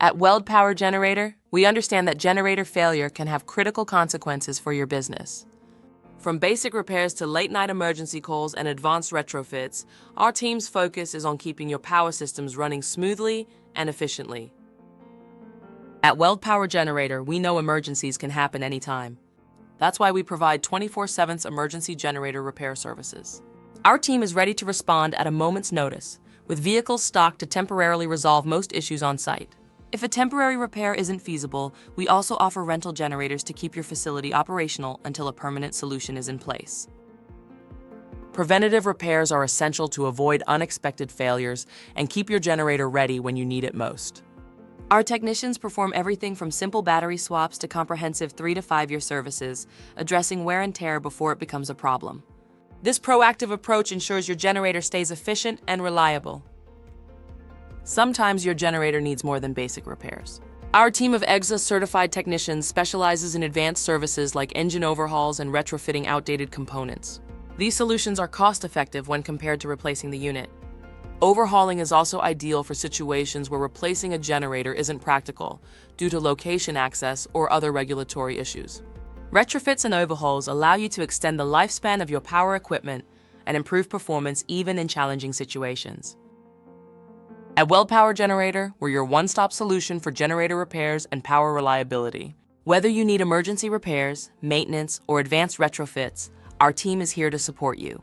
At Weld Power Generator, we understand that generator failure can have critical consequences for your business. From basic repairs to late-night emergency calls and advanced retrofits, our team's focus is on keeping your power systems running smoothly and efficiently. At Weld Power Generator, we know emergencies can happen anytime. That's why we provide 24/7 emergency generator repair services. Our team is ready to respond at a moment's notice, with vehicles stocked to temporarily resolve most issues on site. If a temporary repair isn't feasible, we also offer rental generators to keep your facility operational until a permanent solution is in place. Preventative repairs are essential to avoid unexpected failures and keep your generator ready when you need it most. Our technicians perform everything from simple battery swaps to comprehensive 3 to 5 year services, addressing wear and tear before it becomes a problem. This proactive approach ensures your generator stays efficient and reliable. Sometimes your generator needs more than basic repairs. Our team of EXA-certified technicians specializes in advanced services like engine overhauls and retrofitting outdated components. These solutions are cost-effective when compared to replacing the unit. Overhauling is also ideal for situations where replacing a generator isn't practical due to location access or other regulatory issues. Retrofits and overhauls allow you to extend the lifespan of your power equipment and improve performance even in challenging situations. At Weld Power Generator, we're your one-stop solution for generator repairs and power reliability. Whether you need emergency repairs, maintenance, or advanced retrofits, our team is here to support you.